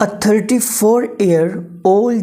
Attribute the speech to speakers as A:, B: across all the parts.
A: A 34-year-old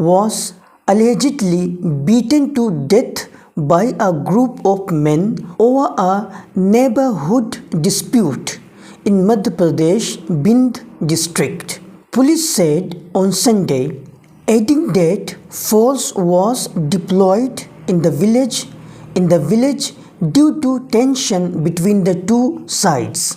A: was allegedly beaten to death by a group of men over a neighborhood dispute in Madhya Pradesh, Bhind district. Police said on Sunday, adding that force was deployed in the village due to tension between the two sides.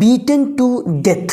A: beaten to death,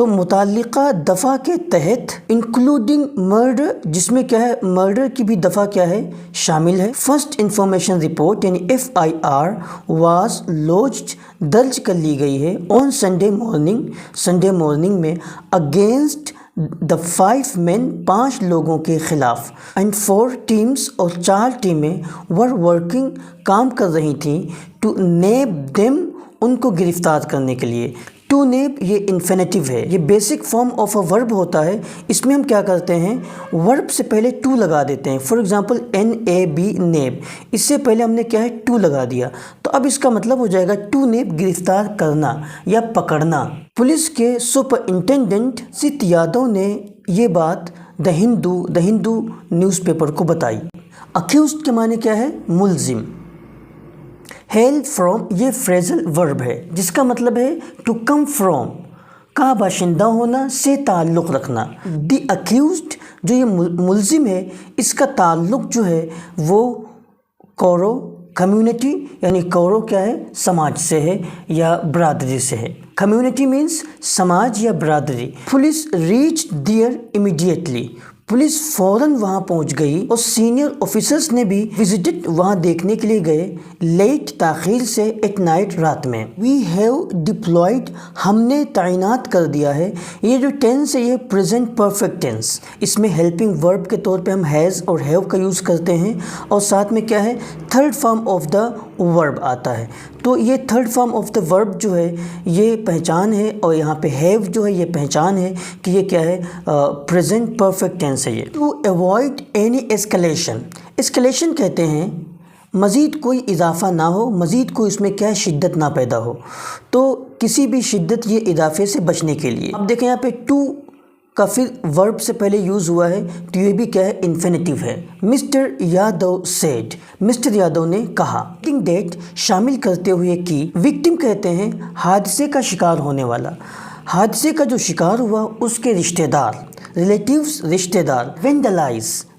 A: تو متعلقہ دفعہ کے تحت including murder, جس میں کیا ہے murder کی بھی دفعہ کیا ہے شامل ہے. فرسٹ انفارمیشن رپورٹ یعنی FIR واز لوجڈ، درج کر لی گئی ہے آن سنڈے مارننگ میں اگینسٹ the 5 men، 5 لوگوں کے خلاف، and 4 teams اور 4 ٹیمیں were working، کام کر رہی تھیں to nab them، ان کو گرفتار کرنے کے لیے. ٹو نیب یہ انفینیٹیو ہے، یہ بیسک فارم آف اے ورب ہوتا ہے. اس میں ہم کیا کرتے ہیں ورب سے پہلے ٹو لگا دیتے ہیں. فار ایگزامپل NAB نیب، اس سے پہلے ہم نے کیا ہے ٹو لگا دیا، تو اب اس کا مطلب ہو جائے گا ٹو نیب گرفتار کرنا یا پکڑنا. پولیس کے سپرنٹینڈنٹ سیت یادو نے یہ بات دا ہندو نیوز پیپر کو بتائی. اکیوزڈ کے معنی کیا ہے ملزم. ہیل فرام یہ فریزل ورب ہے جس کا مطلب ہے ٹو کم فرام، کا باشندہ ہونا، سے تعلق رکھنا. دی اکیوزڈ جو یہ ملزم ہے اس کا تعلق جو ہے وہ کورو کمیونٹی یعنی کورو کیا ہے سماج سے ہے یا برادری سے ہے. کمیونٹی مینس سماج یا برادری. Police reach their immediately, police فوراً وہاں پہنچ گئی اور سینئر آفیسرز نے بھی وزٹڈ، وہاں دیکھنے کے لیے گئے. لیٹ تاخیر سے، ایٹ نائٹ رات میں. وی ہیو ڈپلائڈ ہم نے تعینات کر دیا ہے. یہ جو ٹینس ہے یہ پریزنٹ پرفیکٹ ٹینس، اس میں ہیلپنگ ورب کے طور پہ ہم ہیز اور ہیو کا یوز کرتے ہیں اور ساتھ میں کیا ہے تھرڈ فارم آف دا ورب آتا ہے. تو یہ تھرڈ فارم آف دا ورب جو ہے یہ پہچان ہے اور یہاں پہ ہیو جو ہے یہ پہچان ہے کہ یہ کیا ہے پریزنٹ پرفیکٹ ٹینس ہے. یہ ٹو ایوائڈ اینی اسکلیشن کہتے ہیں مزید کوئی اضافہ نہ ہو، مزید کوئی اس میں کیا شدت نہ پیدا ہو، تو کسی بھی شدت یہ اضافے سے بچنے کے لیے. اب دیکھیں یہاں پہ ٹو کا پھر ورب سے پہلے یوز ہوا ہے تو یہ بھی کیا ہے انفینیٹیو ہے. Mister Yadav said, mister Yadav نے کہا. ڈیٹ شامل کرتے ہوئے کی. وکٹم کہتے ہیں حادثے کا شکار ہونے والا، حادثے کا جو شکار ہوا اس کے رشتہ دار، ریلیٹیوز رشتہ دار.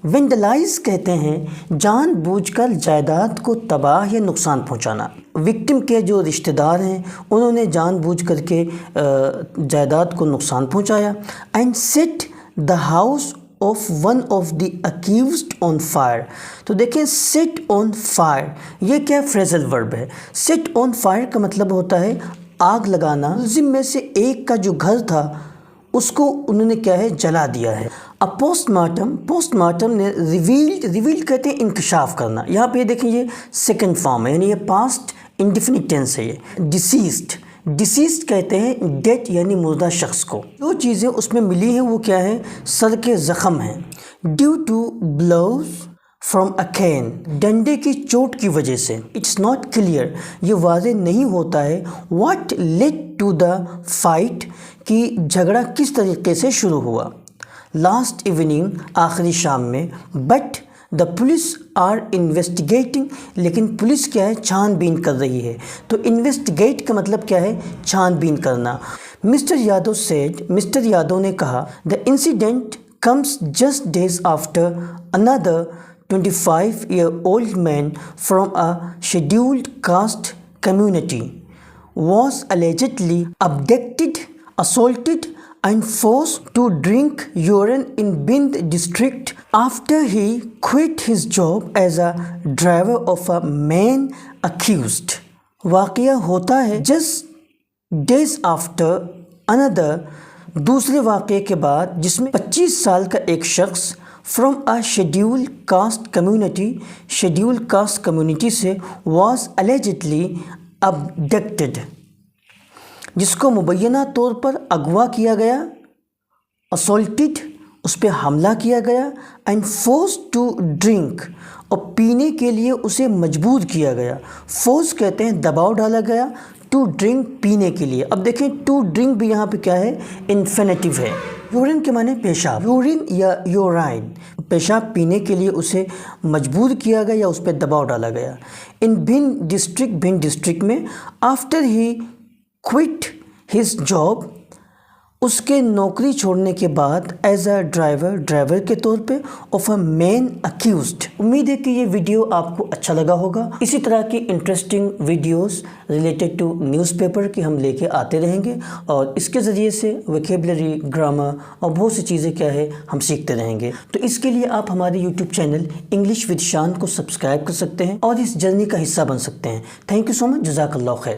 A: وینڈلائز کہتے ہیں جان بوجھ کر جائیداد کو تباہ یا نقصان پہنچانا. وکٹم کے جو رشتہ دار ہیں انہوں نے جان بوجھ کر کے جائیداد کو نقصان پہنچایا. And set the house of one of the accused on fire. تو دیکھیں سیٹ آن فائر یہ کیا فریزل ورب ہے. سیٹ آن فائر کا مطلب ہوتا ہے آگ لگانا. ملزم میں سے ایک کا جو گھر تھا اس کو انہوں نے کیا ہے جلا دیا ہے. اب پوسٹ مارٹم نے ریویلڈ کہتے ہیں انکشاف کرنا. یہاں پہ دیکھیں یہ سیکنڈ فارم ہے یعنی یہ پاسٹ انڈیفینٹ ٹینس ہے. یہ ڈیسیزڈ کہتے ہیں ڈیڈ یعنی مردہ شخص کو. جو چیزیں اس میں ملی ہیں وہ کیا ہے سر کے زخم ہیں. Due to blows from a cane, ڈنڈے کی چوٹ کی وجہ سے. اٹس ناٹ کلیئر یہ واضح نہیں ہوتا ہے. What led to the fight کہ جھگڑا کس طریقے سے شروع ہوا. لاسٹ ایوننگ آخری شام میں. But the police are investigating لیکن پولیس کیا ہے چھان بین کر رہی ہے. تو انویسٹیگیٹ کا مطلب کیا ہے چھان بین کرنا. Mister Yadav said, mister Yadav نے کہا the incident comes just days after another 25-year-old man from a scheduled caste community was allegedly abducted, assaulted and forced to drink urine in Bind district after he quit his job as a driver of a man accused. واقعہ ہوتا ہے just days after another، دوسرے واقعے کے بعد جس میں 25 سال کا ایک شخص from a schedule cost community سے واز الیجڈلی ابڈکٹڈ، جس کو مبینہ طور پر اغوا کیا گیا، اسولٹڈ اس پہ حملہ کیا گیا، اینڈ فورس ٹو ڈرنک اور پینے کے لیے اسے مجبور کیا گیا. فورس کہتے ہیں دباؤ ڈالا گیا، ٹو ڈرنک پینے کے لیے. اب دیکھیں ٹو ڈرنک بھی یہاں پہ کیا ہے انفینیٹیو ہے. یورین کے معنی پیشاب، یورین یا یورائن، پیشاب پینے کے لیے اسے مجبور کیا گیا یا اس پہ دباؤ ڈالا گیا. ان بھنڈ ڈسٹرکٹ میں after he quit his job, اس کے نوکری چھوڑنے کے بعد ایز اے ڈرائیور کے طور پہ آف اے مین اکیوزڈ۔ امید ہے کہ یہ ویڈیو آپ کو اچھا لگا ہوگا۔ اسی طرح کی interesting videos related to newspaper کی ہم لے کے آتے رہیں گے، اور اس کے ذریعے سے ویکیبلری، گرامر اور بہت سی چیزیں کیا ہے ہم سیکھتے رہیں گے۔ تو اس کے لیے آپ ہمارے یوٹیوب چینل انگلش ود شان کو سبسکرائب کر سکتے ہیں اور اس جرنی کا حصہ بن سکتے ہیں۔ تھینک یو سو مچ، جزاک اللہ خیر۔